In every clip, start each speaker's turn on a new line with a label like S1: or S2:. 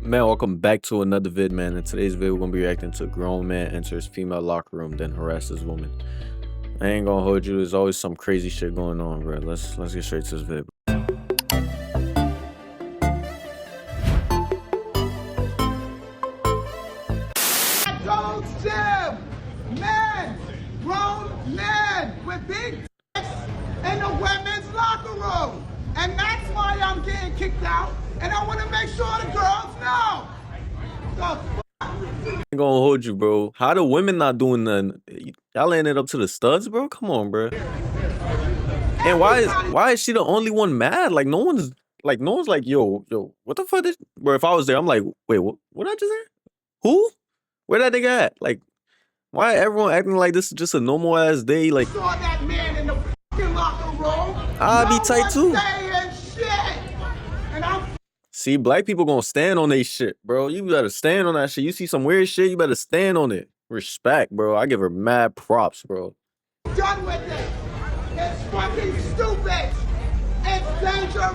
S1: Man, welcome back to another vid, man. In today's video, we're gonna be reacting to a grown man enters female locker room, then harasses woman. I ain't gonna hold you. There's always some crazy shit going on, bro. Let's get straight to this vid.
S2: Gold's Gym, men, grown men with big dicks in the women's locker room, and that's why I'm getting kicked out. And I want to make sure the girls know.
S1: I ain't gonna hold you, bro. How the women not doing nothing? Y'all laying it up to the studs, bro? Come on, bro. And why is she the only one mad? Like no one's like, yo, what the fuck? Bro, if I was there, I'm like, wait, what I just heard? Who? Where that nigga at? Like, why everyone acting like this is just a normal ass day? Like,
S2: saw that man in the fucking locker room.
S1: I'd be tight too.
S2: And I'm
S1: see, black people gonna stand on they shit, bro. You better stand on that shit. You see some weird shit, you better stand on it. Respect, bro. I give her mad props, bro.
S2: done with it. It's fucking stupid. It's dangerous.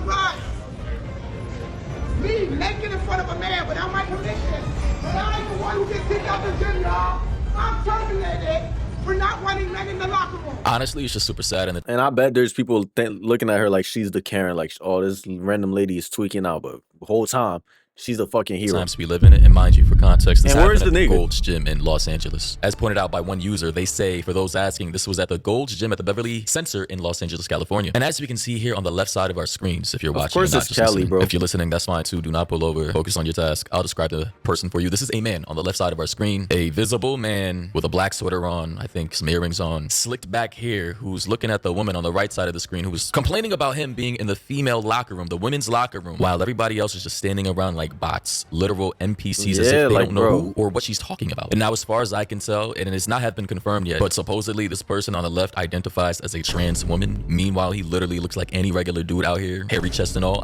S2: Me naked in front of a man without my permission. But I ain't the one who gets kicked out the gym, y'all. I'm terminated for not wanting men in the locker room.
S3: Honestly, it's just super sad.
S1: And I bet there's people looking at her like she's the Karen, like, oh, this random lady is tweaking out, but the whole time she's the fucking hero.
S3: Times we live in it, and mind you, for context, this
S1: and where's
S3: happened
S1: the
S3: at the
S1: nigga?
S3: Gold's Gym in Los Angeles. As pointed out by one user, they say, for those asking, this was at the Gold's Gym at the Beverly Center in Los Angeles, California. And as we can see here on the left side of our screens, if you're watching,
S1: of course it's Cali, bro.
S3: If you're listening, that's fine too. Do not pull over. Focus on your task. I'll describe the person for you. This is a man on the left side of our screen, a visible man with a black sweater on, I think some earrings on, slicked back hair, who's looking at the woman on the right side of the screen, who was complaining about him being in the female locker room, the women's locker room, while everybody else is just standing around like bots, literal NPCs, as if they
S1: like,
S3: don't know
S1: bro,
S3: who or what she's talking about. And now, as far as I can tell, and it's not have been confirmed yet, but supposedly this person on the left identifies as a trans woman. Meanwhile, he literally looks like any regular dude out here, hairy chest and all.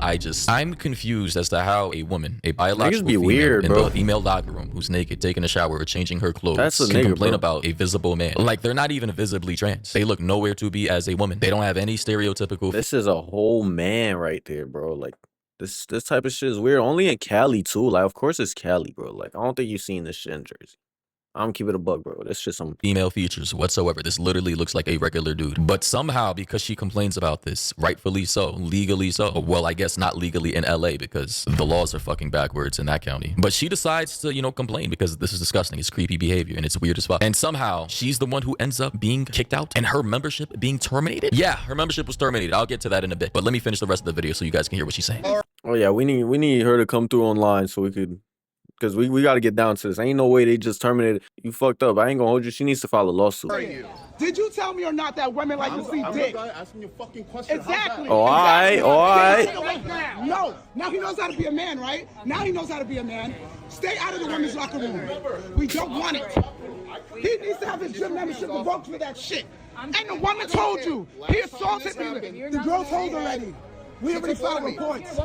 S3: I'm confused as to how a woman, a biological female
S1: weird,
S3: in
S1: bro.
S3: the female locker room, who's naked, taking a shower or changing her clothes,
S1: That's a
S3: can
S1: nigga,
S3: complain
S1: bro.
S3: about a visible man. Like, they're not even visibly trans. They look nowhere to be as a woman. They don't have any stereotypical.
S1: This is a whole man right there, bro. Like, this type of shit is weird. Only in Cali too. Like, of course it's Cali, bro. Like, I don't think you've seen this shit in Jersey. I'm keep it a buck, bro. This shit some
S3: female features whatsoever. This literally looks like a regular dude. But somehow, because she complains about this, rightfully so, legally so. Well, I guess not legally in LA because the laws are fucking backwards in that county. But she decides to, you know, complain because this is disgusting. It's creepy behavior and it's weird as fuck. And somehow, she's the one who ends up being kicked out and her membership being terminated. Yeah, her membership was terminated. I'll get to that in a bit. But let me finish the rest of the video so you guys can hear what she's saying.
S1: Oh yeah, we need her to come through online so we could, because we got to get down to this. Ain't no way they just terminated. You fucked up. I ain't gonna hold you. She needs to file a lawsuit.
S2: Did you tell me or not that women like to see dick?
S4: I'm asking you a fucking question.
S2: Exactly.
S1: Oh, all right.
S2: No. Now he knows how to be a man, right? Now he knows how to be a man. Stay out of the women's locker room. We don't want it. He needs to have his gym membership revoked for that shit. And the woman told you. He assaulted me. The girl told already. We already filed reports.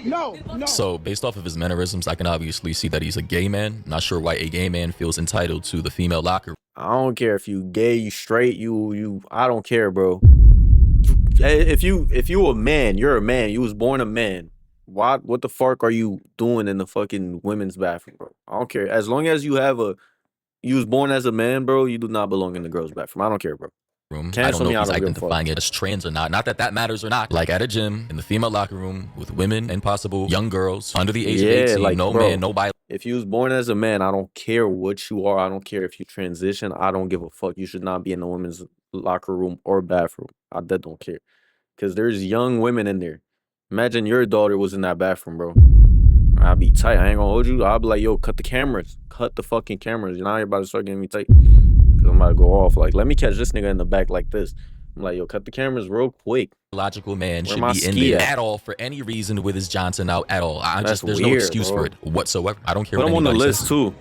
S2: No.
S3: So, based off of his mannerisms, I can obviously see that he's a gay man. Not sure why a gay man feels entitled to the female locker.
S1: I don't care if you gay, you straight, you. I don't care, bro. If you a man, you're a man. You was born a man. What the fuck are you doing in the fucking women's bathroom, bro? I don't care. As long as you was born as a man, bro, you do not belong in the girls' bathroom. I don't care, bro.
S3: Room.
S1: Cancel
S3: I don't know
S1: me,
S3: if he's
S1: I don't give a
S3: identifying
S1: fuck.
S3: it as trans or not. Not that that matters or not. Like at a gym, in the female locker room, with women and possible young girls under the age of 18,
S1: like,
S3: no
S1: bro,
S3: man, no bi.
S1: If you was born as a man, I don't care what you are. I don't care if you transition. I don't give a fuck. You should not be in the women's locker room or bathroom. I that don't care. Because there's young women in there. Imagine your daughter was in that bathroom, bro. I'd be tight. I ain't gonna hold you. I'll be like, yo, cut the cameras. Cut the fucking cameras. Now you're about to start getting me tight. Because I'm about to go off. Like, let me catch this nigga in the back like this. I'm like, yo, cut the cameras real quick.
S3: Biological man
S1: Where
S3: should
S1: my
S3: be in
S1: ski
S3: there
S1: at?
S3: at all for any reason with his Johnson out at all.
S1: That's
S3: There's no
S1: weird,
S3: excuse
S1: bro.
S3: for it whatsoever. I don't care
S1: Put
S3: what
S1: him on the
S3: anybody
S1: list
S3: says.
S1: too.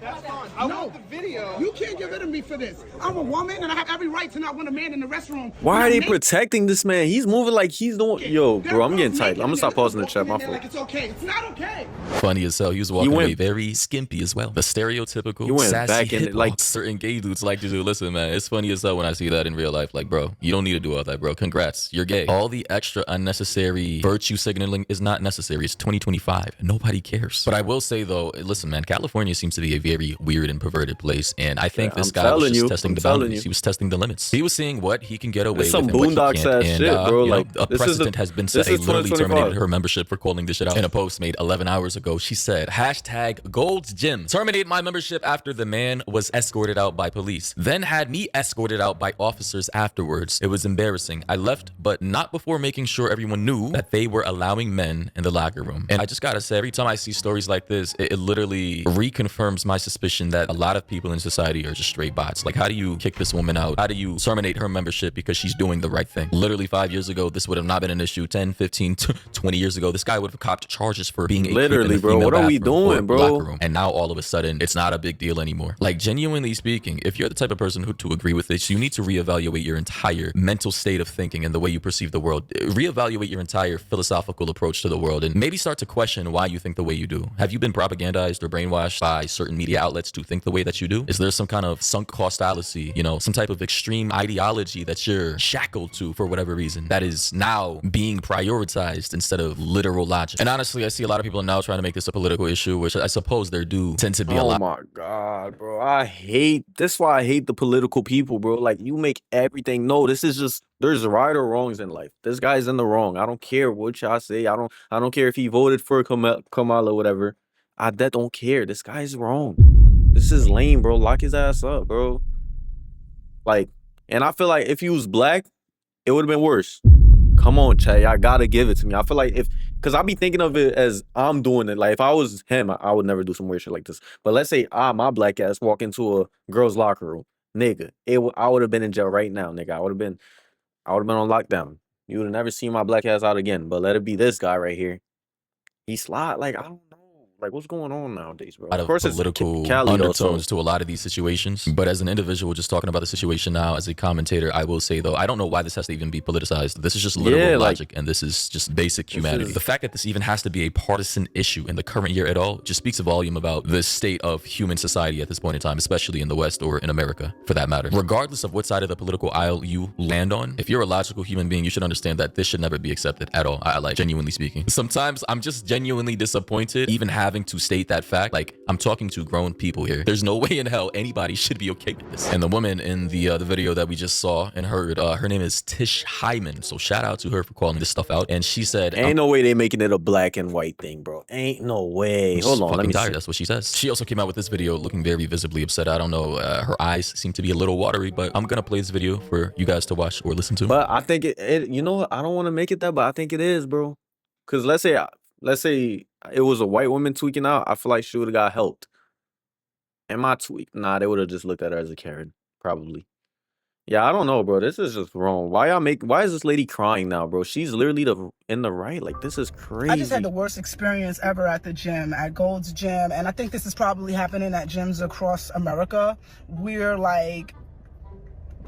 S2: I want the video. You can't get rid of suing me for this. I'm a woman and I have every right to not want a man in the restroom.
S1: Why are they protecting this man? He's moving like he's doing. Yo, bro, I'm getting tight. I'm gonna stop pausing the chat. My fault.
S2: Like it's okay. It's not okay.
S3: Funny as hell. He was walking away very skimpy as well. The stereotypical sassy hip like certain gay dudes like to do. Listen, man, it's funny as hell when I see that in real life. Like, bro, you don't need to do all that, bro. Congrats, you're gay. All the extra unnecessary virtue signaling is not necessary. It's 2025. Nobody cares. But I will say though, listen, man, California seems to be a very weird and perverted place, and I think this guy was just testing the boundaries. He was testing the limits. He was seeing what he can get away with and what he can't. And
S1: shit, bro.
S3: like a precedent has been set. He literally terminated her membership for calling this shit out. In a post made 11 hours ago, she said, hashtag Gold's Gym terminated my membership after the man was escorted out by police, then had me escorted out by officers afterwards. It was embarrassing. I left, but not before making sure everyone knew that they were allowing men in the locker room. And I just gotta say, every time I see stories like this, it literally reconfirms my suspicion that a lot of people in society are just straight bots. Like, how do you kick this woman out? How do you terminate her membership because she's doing the right thing? Literally 5 years ago, this would have not been an issue. 10, 15, 20 years ago, this guy would have copped charges for being a
S1: literally, bro. What are we doing, bro?
S3: And now all of a sudden, it's not a big deal anymore. Like, genuinely speaking, if you're the type of person who to agree with this, you need to reevaluate your entire mental state of thinking and the way you perceive the world. Reevaluate your entire philosophical approach to the world, and maybe start to question why you think the way you do. Have you been propagandized or brainwashed by certain media outlets to think the way that you do? Is there some kind of sunk cost fallacy, you know, some type of extreme ideology that you're shackled to for whatever reason that is now being prioritized instead of literal logic? And honestly, I see a lot of people now trying to make this a political issue, which I suppose there do tend to be a lot.
S1: Oh my God, bro. I hate this. Why I hate the political people, bro. Like, you make everything. No, this is just, there's right or wrongs in life. This guy's in the wrong. I don't care what y'all say. I don't care if he voted for Kamala or whatever. I don't care. This guy's wrong. This is lame, bro. Lock his ass up, bro. Like, and I feel like if he was black, it would have been worse. Come on, Che. I gotta give it to me. I feel like because I be thinking of it as I'm doing it. Like, if I was him, I would never do some weird shit like this. But let's say my black ass walk into a girl's locker room, nigga. I would have been in jail right now, nigga. I would have been on lockdown. You would have never seen my black ass out again. But let it be this guy right here. He slide. Like, I don't know. Like, what's going on nowadays, bro?
S3: Of course, political undertones to a lot of these situations. But as an individual just talking about the situation now, as a commentator, I will say, though, I don't know why this has to even be politicized. This is just literal logic, and this is just basic humanity. The fact that this even has to be a partisan issue in the current year at all just speaks a volume about the state of human society at this point in time, especially in the West or in America, for that matter. Regardless of what side of the political aisle you land on, if you're a logical human being, you should understand that this should never be accepted at all. I like, genuinely speaking. Sometimes I'm just genuinely disappointed even having to state that fact. Like, I'm talking to grown people here. There's no way in hell anybody should be okay with this. And the woman in the video that we just saw and heard, her name is Tish Hyman. So shout out to her for calling this stuff out. And she said,
S1: ain't no way they making it a black and white thing, bro. Ain't no way. Hold on, let me see.
S3: That's what she says. She also came out with this video looking very visibly upset. I don't know, her eyes seem to be a little watery, but I'm gonna play this video for you guys to watch or listen to.
S1: But I think it you know what, I don't want to make it that, but I think it is, bro. Because let's say it was a white woman tweaking out, I feel like she would have got helped. Am I tweaked? Nah, they would have just looked at her as a Karen, probably. Yeah, I don't know, bro. This is just wrong. Why is this lady crying now, bro? She's literally in the right. Like, this is crazy.
S4: I just had the worst experience ever at the gym, at Gold's Gym, and I think this is probably happening at gyms across America. We're like,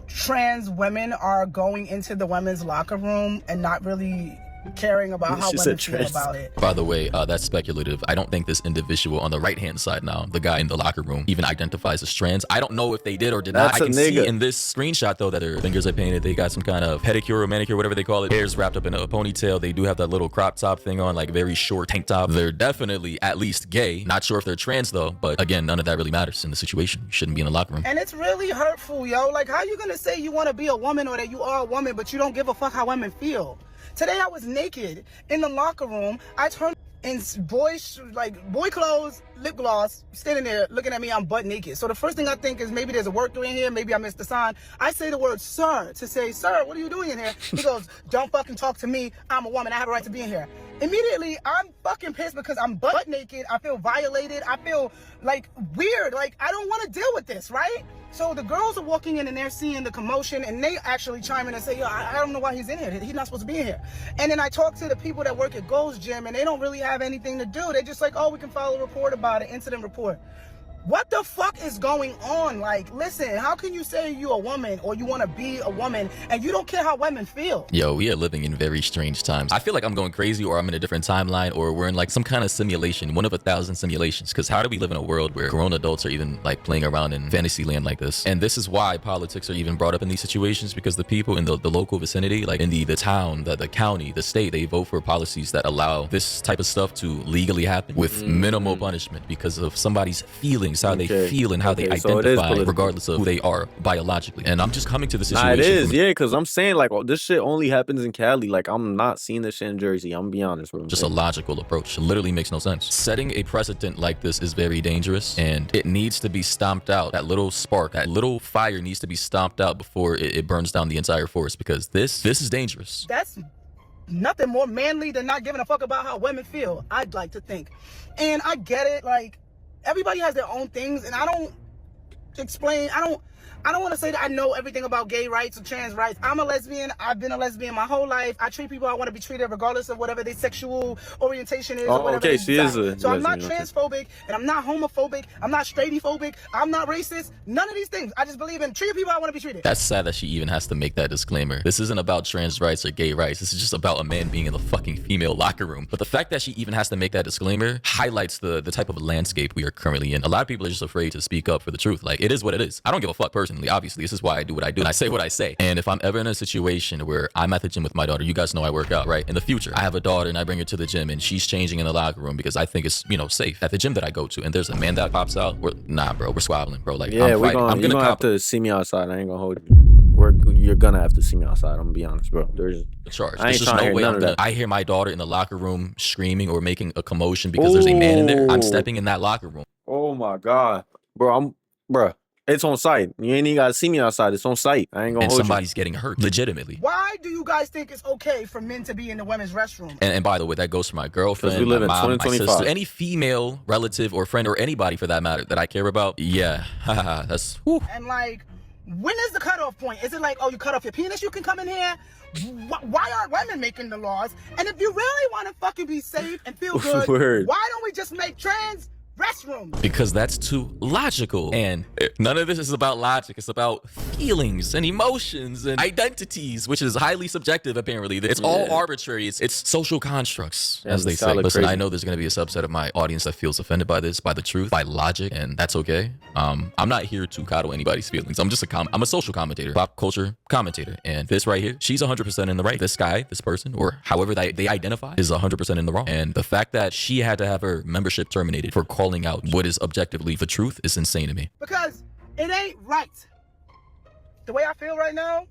S4: trans women are going into the women's locker room and not really caring about how women feel about it.
S3: By the way, that's speculative. I don't think this individual on the right-hand side now, the guy in the locker room, even identifies as trans. I don't know if they did or did not. I can see in this screenshot, though, that their fingers are painted. They got some kind of pedicure or manicure, whatever they call it. Hair's wrapped up in a ponytail. They do have that little crop top thing on, like very short tank top. They're definitely at least gay. Not sure if they're trans, though. But again, none of that really matters in the situation. You shouldn't be in the locker room.
S4: And it's really hurtful, yo. Like, how you gonna say you want to be a woman or that you are a woman, but you don't give a fuck how women feel? Today I was naked in the locker room. I turned in boy clothes, lip gloss, standing there looking at me. I'm butt naked. So the first thing I think is maybe there's a worker in here. Maybe I missed the sign. I say the word sir to say, sir, what are you doing in here? He goes, don't fucking talk to me. I'm a woman. I have a right to be in here. Immediately, I'm fucking pissed because I'm butt naked. I feel violated. I feel like weird. Like, I don't want to deal with this, right? So the girls are walking in and they're seeing the commotion and they actually chime in and say, yo, I don't know why he's in here. He's not supposed to be in here. And then I talk to the people that work at Gold's Gym and they don't really have anything to do. They're just like, oh, we can file a report about it, incident report. What the fuck is going on? Like, listen, how can you say you're a woman or you want to be a woman and you don't care how women feel?
S3: Yo, we are living in very strange times. I feel like I'm going crazy, or I'm in a different timeline, or we're in like some kind of simulation, one of 1,000 simulations. Because how do we live in a world where grown adults are even like playing around in fantasy land like this? And this is why politics are even brought up in these situations, because the people in the local vicinity, like in the town, the county, the state, they vote for policies that allow this type of stuff to legally happen with minimal punishment because of somebody's feelings, how they feel and how they
S1: so it is
S3: identify,
S1: political.
S3: regardless of who they are biologically. And I'm just coming to the situation.
S1: Nah, it is,
S3: from
S1: yeah, because I'm saying, like, oh, this shit only happens in Cali. Like, I'm not seeing this shit in Jersey. I'm gonna be honest, bro.
S3: just a logical approach. It literally makes no sense. Setting a precedent like this is very dangerous, and it needs to be stomped out. That little spark, that little fire needs to be stomped out before it burns down the entire forest, because this is dangerous.
S4: That's nothing more manly than not giving a fuck about how women feel, I'd like to think. And I get it, like, everybody has their own things, and I don't want to say that I know everything about gay rights or trans rights. I'm a lesbian. I've been a lesbian my whole life. I treat people how I want to be treated regardless of whatever their sexual orientation is. or whatever
S1: okay,
S4: they
S1: she is
S4: desire.
S1: a
S4: So I'm not
S1: lesbian, okay.
S4: transphobic, and I'm not homophobic. I'm not straightphobic. I'm not racist. None of these things. I just believe in treating people how I want to be treated.
S3: That's sad that she even has to make that disclaimer. This isn't about trans rights or gay rights. This is just about a man being in the fucking female locker room. But the fact that she even has to make that disclaimer highlights the type of landscape we are currently in. A lot of people are just afraid to speak up for the truth. Like, it is what it is. I don't give a fuck personally. Obviously, this is why I do what I do, and I say what I say. And if I'm ever in a situation where I'm at the gym with my daughter, you guys know I work out, right? In the future, I have a daughter and I bring her to the gym and she's changing in the locker room because I think it's, you know, safe at the gym that I go to, and there's a man that pops out. Nah, bro, we're squabbling, bro. Like,
S1: Yeah,
S3: I'm fighting.
S1: you're gonna have
S3: cop
S1: to see me outside. I ain't gonna hold you. You're gonna have to see me outside. I'm gonna be honest, bro. There's
S3: a charge.
S1: I ain't
S3: There's just
S1: trying to
S3: no
S1: hear
S3: way
S1: none
S3: I'm
S1: of
S3: gonna.
S1: that.
S3: I hear my daughter in the locker room screaming or making a commotion because there's a man in there. I'm stepping in that locker room.
S1: Oh my god, bro. It's on site. You ain't even gotta see me outside. It's on site. I ain't gonna
S3: And
S1: hold
S3: somebody's getting hurt, legitimately.
S4: Why do you guys think it's okay for men to be in the women's restroom?
S3: And by the way, that goes for my girlfriend,
S1: 'Cause we live
S3: my
S1: in
S3: mom, my
S1: 2025.
S3: sister, any female relative or friend or anybody for that matter that I care about. Yeah, haha, that's whew.
S4: And like, when is the cutoff point? Is it like, oh, you cut off your penis, you can come in here? Why aren't women making the laws? And if you really want to fucking be safe and feel good,
S1: Word.
S4: why don't we just make trans restrooms?
S3: Because that's too logical. And none of this is about logic. It's about feelings and emotions and identities, which is highly subjective, apparently. It's all arbitrary. It's social constructs, as they say. Listen, I know there's going to be a subset of my audience that feels offended by this, by the truth, by logic, and that's okay. I'm not here to coddle anybody's feelings. I'm just I'm a social commentator, pop culture commentator. And this right here, she's 100% in the right. This guy, this person, or however they identify, is 100% in the wrong. And the fact that she had to have her membership terminated for calling out what is objectively the truth is insane to me.
S4: Because it ain't right. The way I feel right now.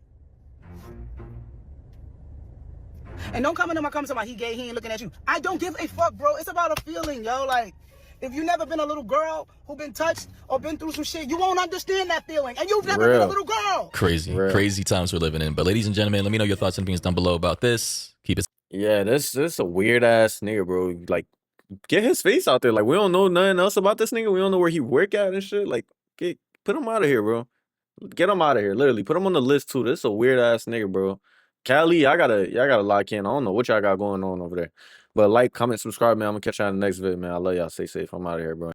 S4: And don't come into my comments about he gay, he ain't looking at you. I don't give a fuck, bro. It's about a feeling, yo. Like, if you never been a little girl who been touched or been through some shit, you won't understand that feeling. And you've never been a little girl.
S3: Crazy times we're living in. But ladies and gentlemen, let me know your thoughts and opinions down below about this. Keep it.
S1: Yeah, this a weird ass nigga, bro. Like, get his face out there. Like, we don't know nothing else about this nigga. We don't know where he work at and shit. Like, put him out of here, bro. Get him out of here. Literally, put him on the list too. This a weird ass nigga, bro. Cali, y'all gotta lock in. I don't know what y'all got going on over there. But like, comment, subscribe, man. I'm gonna catch y'all in the next video, man. I love y'all. Stay safe. I'm out of here, bro.